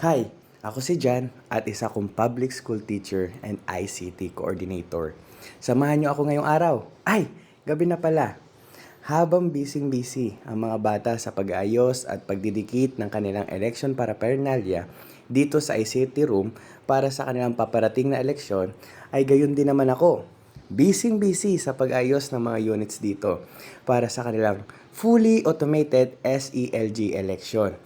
Hi, ako si Jan at isa kong public school teacher and ICT coordinator. Samahan niyo ako ngayong araw. Ay, gabi na pala. Habang busy ang mga bata sa pag-aayos at pagdidikit ng kanilang election paraphernalia dito sa ICT room para sa kanilang paparating na eleksyon, ay gayon din naman ako. Busy sa pag-ayos ng mga units dito para sa kanilang fully automated SELG election.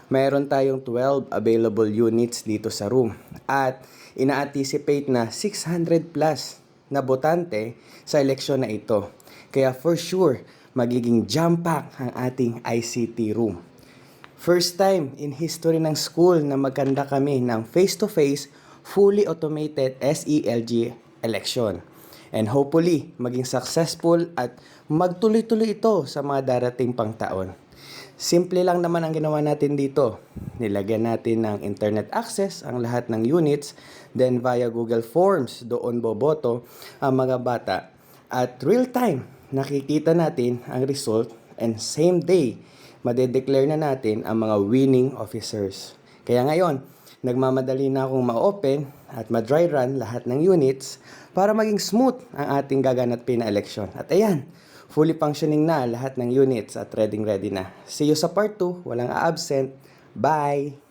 Mayroon tayong 12 available units dito sa room at ina-anticipate na 600 plus na botante sa eleksyon na ito. Kaya for sure, magiging jam-pack ang ating ICT room. First time in history ng school na magkanda kami ng face-to-face, fully automated SELG election. And hopefully, maging successful at magtuloy-tuloy ito sa mga darating pang taon. Simple lang naman ang ginawa natin dito. Nilagyan natin ng internet access ang lahat ng units, then via Google Forms, doon boboto ang mga bata. At real time, nakikita natin ang result and same day, madedeclare na natin ang mga winning officers. Kaya ngayon, nagmamadali na akong ma-open at ma-dry run lahat ng units para maging smooth ang ating gaganapin na eleksyon. At ayan, fully functioning na lahat ng units at ready na. See you sa part 2. Walang a-absent. Bye!